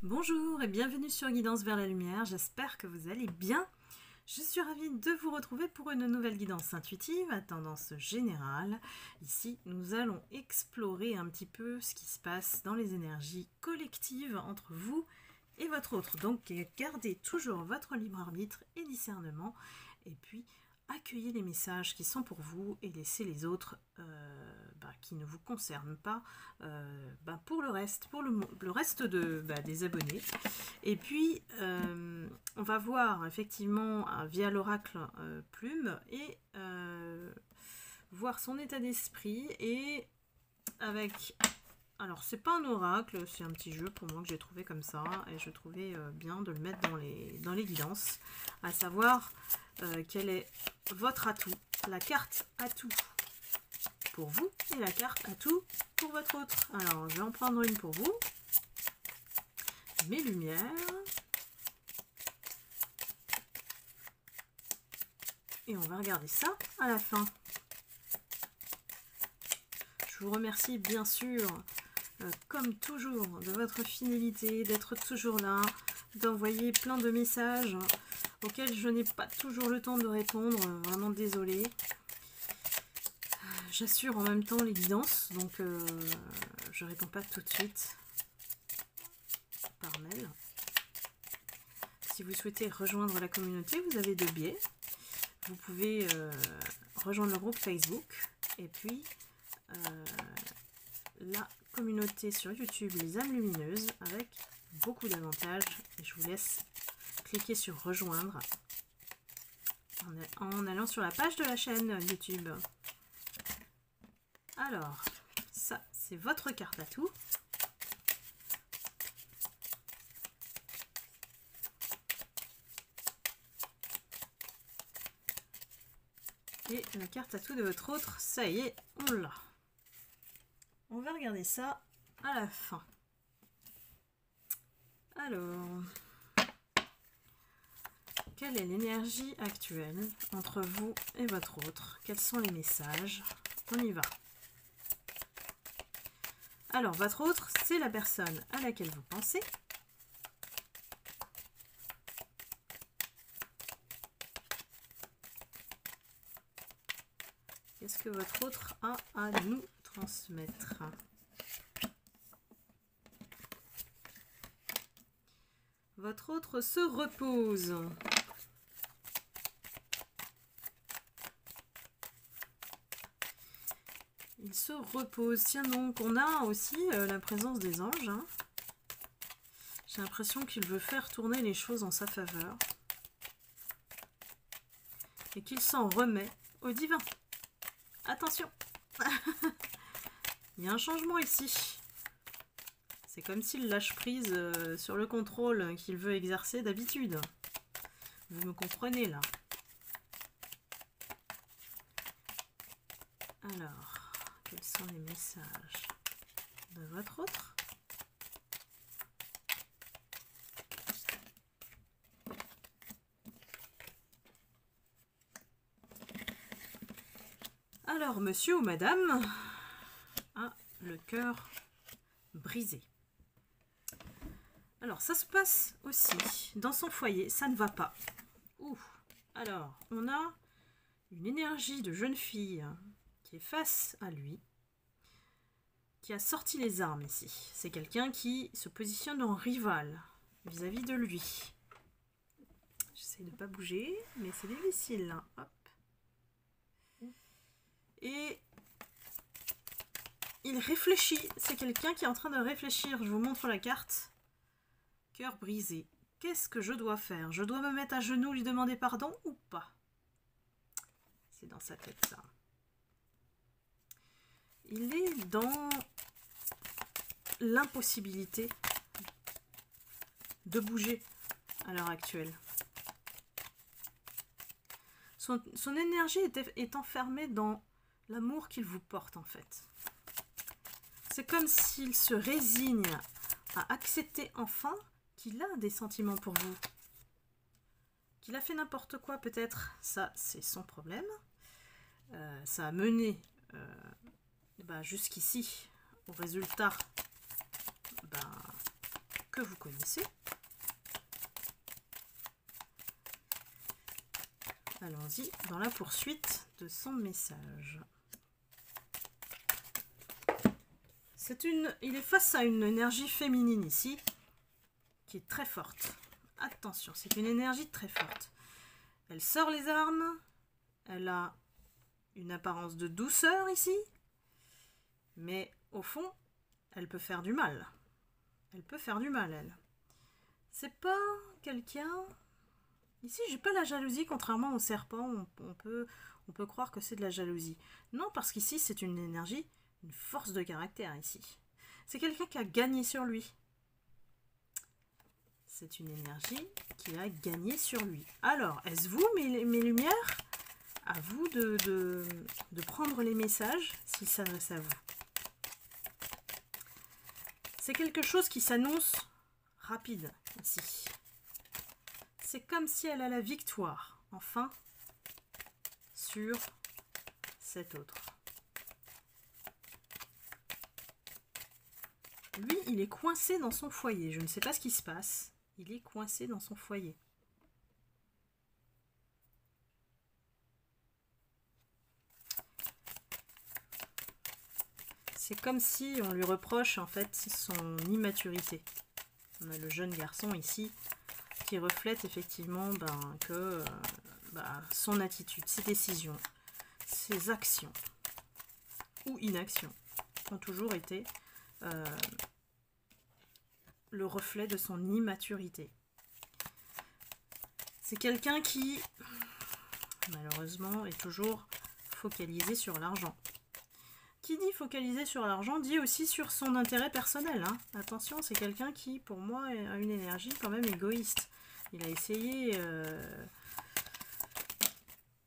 Bonjour et bienvenue sur Guidance vers la lumière, j'espère que vous allez bien. Je suis ravie de vous retrouver pour une nouvelle guidance intuitive à tendance générale. Ici, nous allons explorer un petit peu ce qui se passe dans les énergies collectives entre vous et votre autre. Donc, gardez toujours votre libre arbitre et discernement et puis accueillez les messages qui sont pour vous et laissez les autres qui ne vous concernent pas pour le reste, pour le reste des abonnés. Et puis, on va voir effectivement via l'oracle Plume et voir son état d'esprit et avec... Alors, c'est pas un oracle, c'est un petit jeu pour moi que j'ai trouvé comme ça et je trouvais bien de le mettre dans les guidances, à savoir quel est votre atout, la carte atout pour vous et la carte atout pour votre autre. Alors, je vais en prendre une pour vous. Mes lumières. Et on va regarder ça à la fin. Je vous remercie bien sûr, comme toujours, de votre fidélité, d'être toujours là, d'envoyer plein de messages auxquels je n'ai pas toujours le temps de répondre. Vraiment désolée. J'assure en même temps les guidances, donc je réponds pas tout de suite par mail. Si vous souhaitez rejoindre la communauté, vous avez deux biais. Vous pouvez rejoindre le groupe Facebook et puis la communauté sur YouTube Les âmes lumineuses avec beaucoup d'avantages. Et je vous laisse cliquer sur rejoindre en allant sur la page de la chaîne YouTube. Alors, ça, c'est votre carte atout. Et la carte atout de votre autre, ça y est, on l'a. On va regarder ça à la fin. Alors, quelle est l'énergie actuelle entre vous et votre autre? Quels sont les messages? On y va. Alors, votre autre, c'est la personne à laquelle vous pensez. Qu'est-ce que votre autre a à nous transmettre? Votre autre se repose. Il se repose. Tiens donc, on a aussi la présence des anges. Hein. J'ai l'impression qu'il veut faire tourner les choses en sa faveur. Et qu'il s'en remet au divin. Attention. Il y a un changement ici. C'est comme s'il lâche prise sur le contrôle qu'il veut exercer d'habitude. Vous me comprenez là? Alors... Quels sont les messages de votre autre? Alors, monsieur ou madame a le cœur brisé. Alors, ça se passe aussi dans son foyer, ça ne va pas. Ouh. Alors, on a une énergie de jeune fille qui est face à lui, qui a sorti les armes ici. C'est quelqu'un qui se positionne en rival vis-à-vis de lui. J'essaie de ne pas bouger, mais c'est difficile. Hein. Hop. Et il réfléchit. C'est quelqu'un qui est en train de réfléchir. Je vous montre la carte. Cœur brisé. Qu'est-ce que je dois faire? Je dois me mettre à genoux, lui demander pardon ou pas? C'est dans sa tête ça. Il est dans l'impossibilité de bouger à l'heure actuelle. Son énergie est enfermée dans l'amour qu'il vous porte en fait. C'est comme s'il se résigne à accepter enfin qu'il a des sentiments pour vous. Qu'il a fait n'importe quoi peut-être, ça c'est son problème. Ça a mené jusqu'ici au résultat que vous connaissez. Allons-y dans la poursuite de son message. Il est face à une énergie féminine ici, qui est très forte. Attention, c'est une énergie très forte. Elle sort les armes, elle a une apparence de douceur ici, mais au fond, elle peut faire du mal. Elle peut faire du mal, elle. C'est pas quelqu'un... Ici, j'ai pas la jalousie, contrairement au serpent, on peut croire que c'est de la jalousie. Non, parce qu'ici, c'est une énergie, une force de caractère, ici. C'est quelqu'un qui a gagné sur lui. C'est une énergie qui a gagné sur lui. Alors, est-ce vous, mes lumières? À vous de prendre les messages s'ils s'adressent à vous. C'est quelque chose qui s'annonce rapide, ici. C'est comme si elle a la victoire, enfin, sur cet autre. Lui, il est coincé dans son foyer. Je ne sais pas ce qui se passe. Il est coincé dans son foyer. C'est comme si on lui reproche, en fait, son immaturité. On a le jeune garçon ici qui reflète effectivement que son attitude, ses décisions, ses actions ou inactions ont toujours été le reflet de son immaturité. C'est quelqu'un qui, malheureusement, est toujours focalisé sur l'argent. Qui dit focalisé sur l'argent, dit aussi sur son intérêt personnel. Hein. Attention, c'est quelqu'un qui, pour moi, a une énergie quand même égoïste. Il a essayé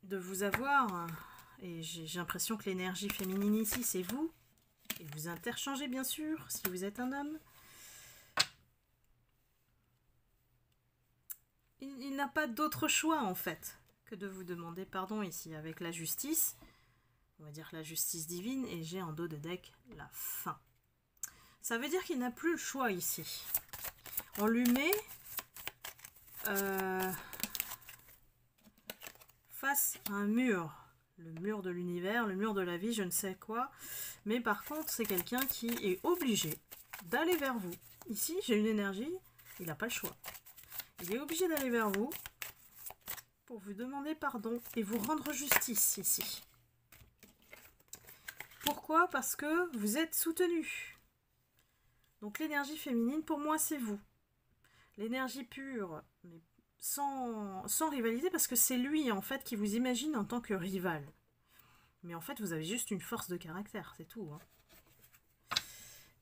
de vous avoir, et j'ai l'impression que l'énergie féminine ici, c'est vous. Et vous interchangez, bien sûr, si vous êtes un homme. Il n'a pas d'autre choix, en fait, que de vous demander pardon ici, avec la justice. On va dire la justice divine, et j'ai en dos de deck la fin. Ça veut dire qu'il n'a plus le choix ici. On lui met face à un mur. Le mur de l'univers, le mur de la vie, je ne sais quoi. Mais par contre, c'est quelqu'un qui est obligé d'aller vers vous. Ici, j'ai une énergie, il n'a pas le choix. Il est obligé d'aller vers vous pour vous demander pardon et vous rendre justice ici. Pourquoi? Parce que vous êtes soutenu. Donc l'énergie féminine, pour moi, c'est vous. L'énergie pure, mais sans rivalité, parce que c'est lui, en fait, qui vous imagine en tant que rival. Mais en fait, vous avez juste une force de caractère, c'est tout. Hein.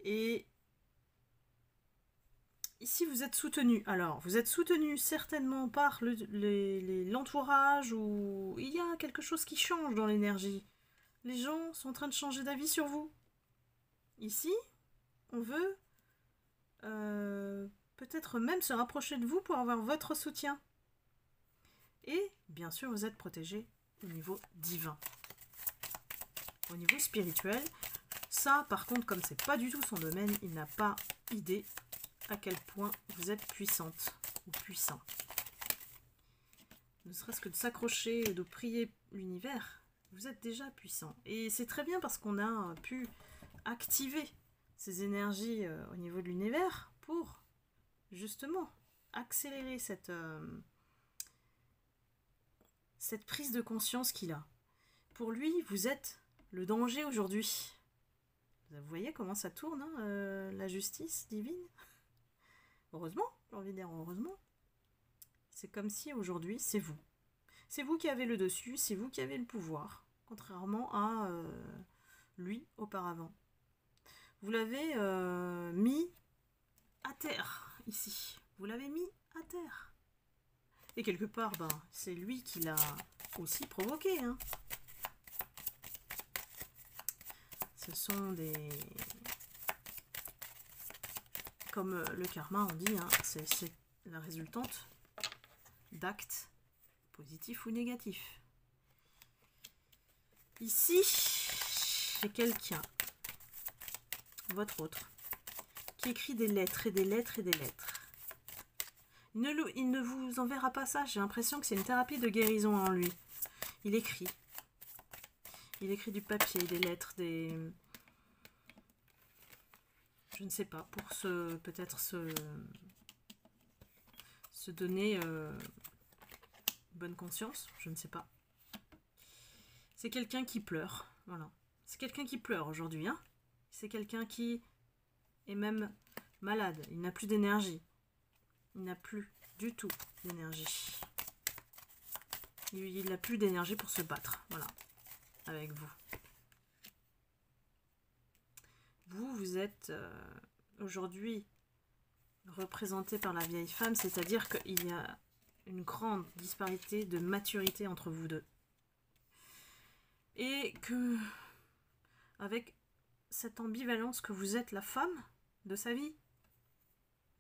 Et ici, vous êtes soutenu. Alors, vous êtes soutenu certainement par l'entourage, ou il y a quelque chose qui change dans l'énergie. Les gens sont en train de changer d'avis sur vous. Ici, on veut peut-être même se rapprocher de vous pour avoir votre soutien. Et bien sûr, vous êtes protégé au niveau divin. Au niveau spirituel, ça, par contre, comme c'est pas du tout son domaine, il n'a pas idée à quel point vous êtes puissante ou puissant. Ne serait-ce que de s'accrocher et de prier l'univers, vous êtes déjà puissant. Et c'est très bien parce qu'on a pu activer ces énergies au niveau de l'univers pour justement accélérer cette prise de conscience qu'il a. Pour lui, vous êtes le danger aujourd'hui. Vous voyez comment ça tourne, hein, la justice divine? Heureusement, j'ai envie de dire heureusement. C'est comme si aujourd'hui, c'est vous. C'est vous qui avez le dessus, c'est vous qui avez le pouvoir. Contrairement à lui auparavant. Vous l'avez mis à terre, ici. Vous l'avez mis à terre. Et quelque part, c'est lui qui l'a aussi provoqué. Hein. Ce sont des... Comme le karma, on dit, hein, c'est la résultante d'actes positifs ou négatifs. Ici, j'ai quelqu'un, votre autre, qui écrit des lettres et des lettres et des lettres. Il ne vous enverra pas ça. J'ai l'impression que c'est une thérapie de guérison en lui. Il écrit. Il écrit du papier, des lettres, des... Je ne sais pas, pour peut-être se donner bonne conscience, je ne sais pas. C'est quelqu'un qui pleure, voilà. C'est quelqu'un qui pleure aujourd'hui, hein. C'est quelqu'un qui est même malade, il n'a plus d'énergie. Il n'a plus du tout d'énergie. Il n'a plus d'énergie pour se battre, voilà, avec vous. Vous êtes aujourd'hui représenté par la vieille femme, c'est-à-dire qu'il y a une grande disparité de maturité entre vous deux. Et que, avec cette ambivalence que vous êtes la femme de sa vie,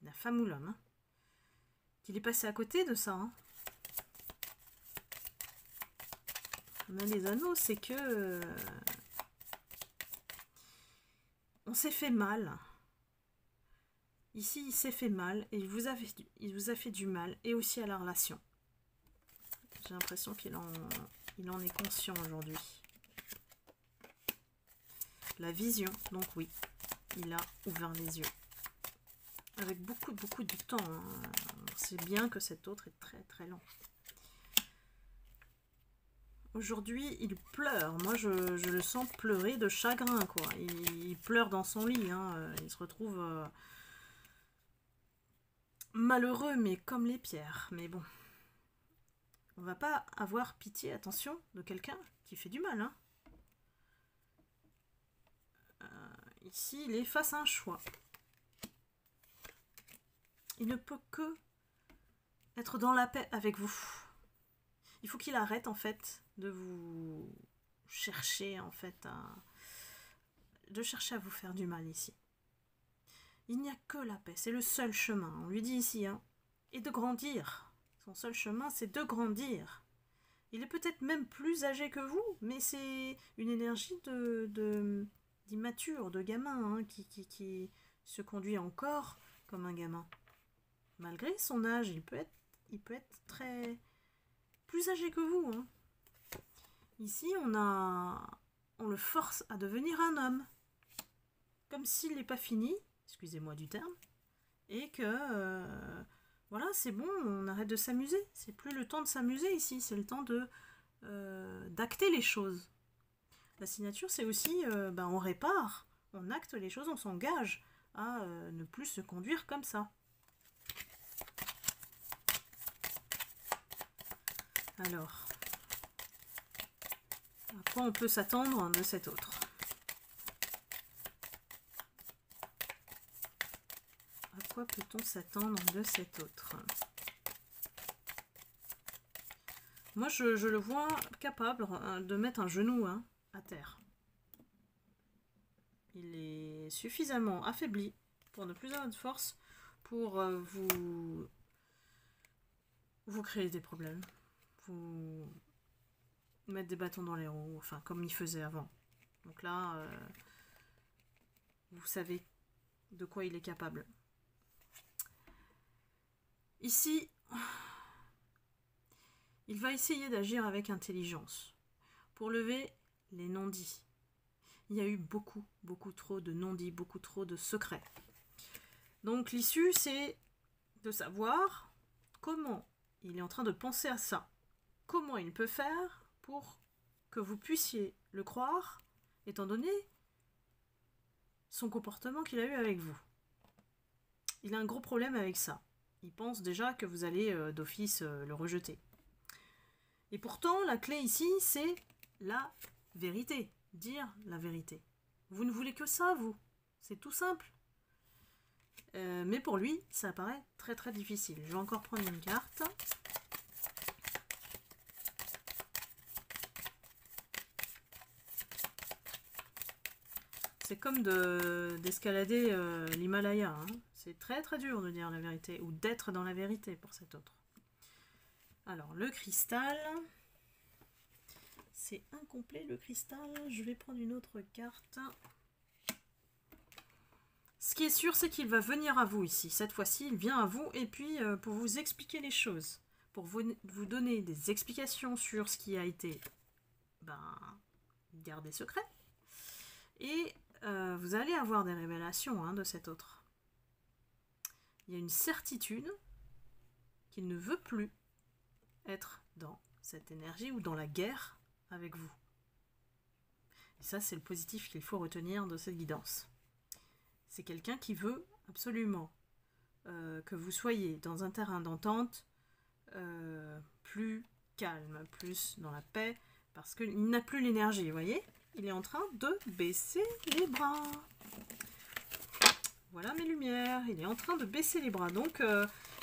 la femme ou l'homme, hein, qu'il est passé à côté de ça. Hein. On a les anneaux, c'est que on s'est fait mal. Ici, il s'est fait mal et il vous a fait du mal et aussi à la relation. J'ai l'impression qu'il en est conscient aujourd'hui. La vision, donc oui, il a ouvert les yeux. Avec beaucoup de temps. Hein. On sait bien que cet autre est très très lent. Aujourd'hui, il pleure. Moi, je le sens pleurer de chagrin, quoi. Il pleure dans son lit. Hein. Il se retrouve malheureux, mais comme les pierres. Mais bon, on va pas avoir pitié, attention, de quelqu'un qui fait du mal. Hein. Ici, il est face à un choix. Il ne peut que être dans la paix avec vous. Il faut qu'il arrête, en fait, de vous chercher, en fait, de chercher à vous faire du mal ici. Il n'y a que la paix, c'est le seul chemin, on lui dit ici, hein, et de grandir. Son seul chemin, c'est de grandir. Il est peut-être même plus âgé que vous, mais c'est une énergie d'immature, de gamin, hein, qui se conduit encore comme un gamin. Malgré son âge, il peut être très plus âgé que vous. Hein. Ici, on le force à devenir un homme. Comme s'il n'est pas fini, excusez-moi du terme, et que, voilà, c'est bon, on arrête de s'amuser. C'est plus le temps de s'amuser ici, c'est le temps d'acter les choses. La signature, c'est aussi, on répare, on acte les choses, on s'engage à ne plus se conduire comme ça. Alors, à quoi on peut s'attendre de cet autre? À quoi peut-on s'attendre de cet autre? Moi, je le vois capable de mettre un genou à terre. Il est suffisamment affaibli pour ne plus avoir de force pour vous créer des problèmes. Vous mettre des bâtons dans les roues, enfin comme il faisait avant. Donc là, vous savez de quoi il est capable. Ici, il va essayer d'agir avec intelligence pour lever les non-dits. Il y a eu beaucoup trop de non-dits, beaucoup trop de secrets. Donc l'issue, c'est de savoir comment il est en train de penser à ça. Comment il peut faire pour que vous puissiez le croire, étant donné son comportement qu'il a eu avec vous. Il a un gros problème avec ça. Il pense déjà que vous allez d'office le rejeter. Et pourtant, la clé ici, c'est la vérité. Dire la vérité. Vous ne voulez que ça, vous. C'est tout simple. Mais pour lui, ça paraît très très difficile. Je vais encore prendre une carte. C'est comme d'escalader l'Himalaya. Hein. C'est très très dur de dire la vérité, ou d'être dans la vérité pour cet autre. Alors, le cristal. C'est incomplet le cristal. Je vais prendre une autre carte. Ce qui est sûr, c'est qu'il va venir à vous ici. Cette fois-ci, il vient à vous et puis pour vous expliquer les choses, pour vous donner des explications sur ce qui a été gardé secret. Et vous allez avoir des révélations de cet autre. Il y a une certitude qu'il ne veut plus être dans cette énergie ou dans la guerre avec vous. Et ça, c'est le positif qu'il faut retenir de cette guidance. C'est quelqu'un qui veut absolument que vous soyez dans un terrain d'entente plus calme, plus dans la paix, parce qu'il n'a plus l'énergie, vous voyez? Il est en train de baisser les bras. Voilà mes lumières, il est en train de baisser les bras. Donc,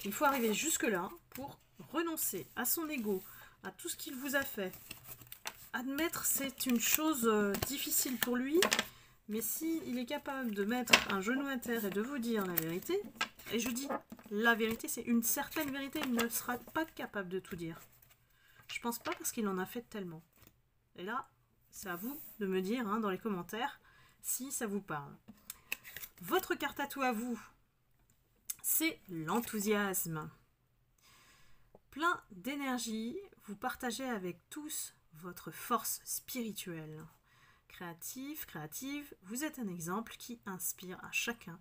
il faut arriver jusque-là pour renoncer à son ego, à tout ce qu'il vous a fait. Admettre, c'est une chose difficile pour lui, mais s'il est capable de mettre un genou à terre et de vous dire la vérité, et je dis la vérité, c'est une certaine vérité, il ne sera pas capable de tout dire. Je pense pas parce qu'il en a fait tellement. Et là, c'est à vous de me dire dans les commentaires si ça vous parle. Votre carte à tout à vous, c'est l'enthousiasme. Plein d'énergie, vous partagez avec tous votre force spirituelle. Créative, vous êtes un exemple qui inspire à chacun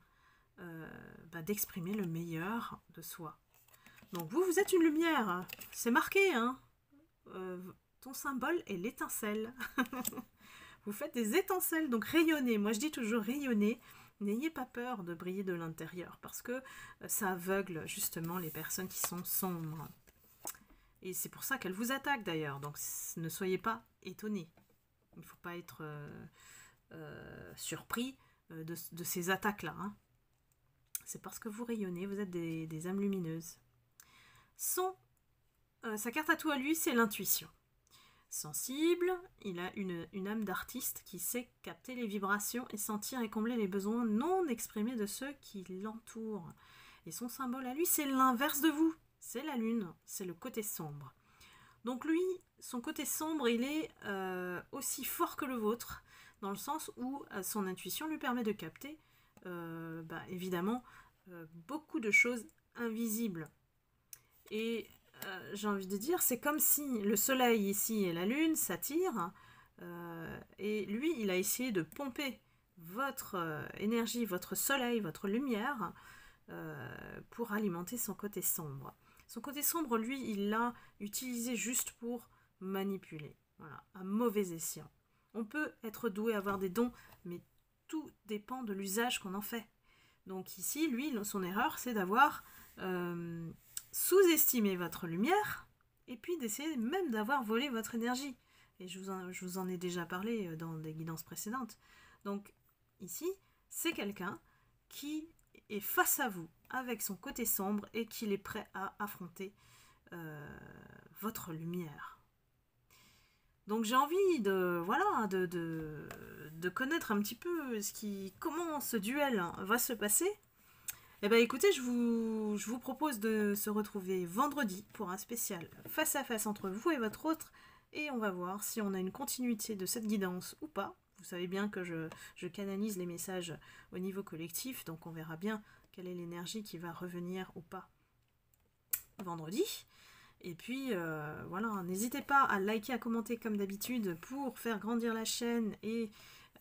d'exprimer le meilleur de soi. Donc vous êtes une lumière, c'est marqué, ton symbole est l'étincelle. Vous faites des étincelles, donc rayonnez. Moi je dis toujours rayonnez. N'ayez pas peur de briller de l'intérieur, parce que ça aveugle justement les personnes qui sont sombres. Et c'est pour ça qu'elles vous attaquent d'ailleurs, donc ne soyez pas étonnés. Il ne faut pas être surpris de ces attaques-là. C'est parce que vous rayonnez, vous êtes des âmes lumineuses. Sa carte à tout à lui, c'est l'intuition. Sensible, il a une âme d'artiste qui sait capter les vibrations et sentir et combler les besoins non exprimés de ceux qui l'entourent. Et son symbole à lui, c'est l'inverse de vous. C'est la lune, c'est le côté sombre. Donc lui, son côté sombre, il est aussi fort que le vôtre, dans le sens où son intuition lui permet de capter, évidemment, beaucoup de choses invisibles. Et j'ai envie de dire, c'est comme si le soleil ici et la lune s'attirent, et lui, il a essayé de pomper votre énergie, votre soleil, votre lumière, pour alimenter son côté sombre. Son côté sombre, lui, il l'a utilisé juste pour manipuler, voilà, à mauvais escient. On peut être doué, avoir des dons, mais tout dépend de l'usage qu'on en fait. Donc ici, lui, son erreur, c'est d'avoir sous-estimé votre lumière, et puis d'essayer même d'avoir volé votre énergie. Et je vous en ai déjà parlé dans des guidances précédentes. Donc ici, c'est quelqu'un qui est face à vous, avec son côté sombre, et qu'il est prêt à affronter votre lumière. Donc j'ai envie de connaître un petit peu comment ce duel va se passer. Eh bien écoutez, je vous propose de se retrouver vendredi pour un spécial face à face entre vous et votre autre, et on va voir si on a une continuité de cette guidance ou pas. Vous savez bien que je canalise les messages au niveau collectif, donc on verra bien quelle est l'énergie qui va revenir ou pas vendredi. Et puis voilà, n'hésitez pas à liker, à commenter comme d'habitude pour faire grandir la chaîne et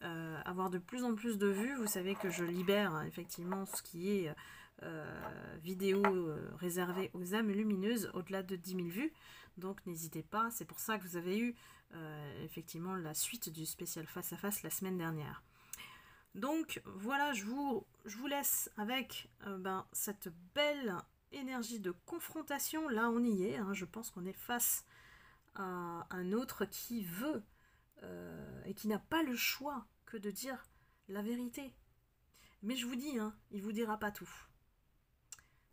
avoir de plus en plus de vues. Vous savez que je libère effectivement ce qui est vidéo réservée aux âmes lumineuses au-delà de 10 000 vues. Donc n'hésitez pas, c'est pour ça que vous avez eu effectivement la suite du spécial face à face la semaine dernière. Donc voilà, je vous laisse avec cette belle énergie de confrontation. Là on y est, je pense qu'on est face à un autre qui veut et qui n'a pas le choix que de dire la vérité. Mais je vous dis, il vous dira pas tout.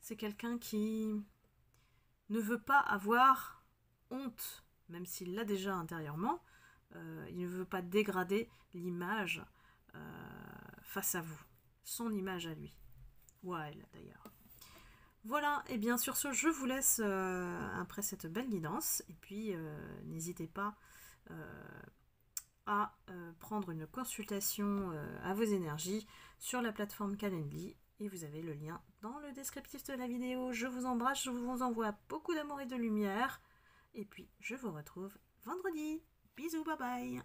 C'est quelqu'un qui ne veut pas avoir honte, même s'il l'a déjà intérieurement. Il ne veut pas dégrader l'image face à vous, son image à lui, ou à elle d'ailleurs. Voilà, et bien sur ce, je vous laisse après cette belle guidance, et puis n'hésitez pas à prendre une consultation à vos énergies sur la plateforme Calendly. Et vous avez le lien dans le descriptif de la vidéo. Je vous embrasse, je vous envoie beaucoup d'amour et de lumière. Et puis, je vous retrouve vendredi. Bisous, bye bye.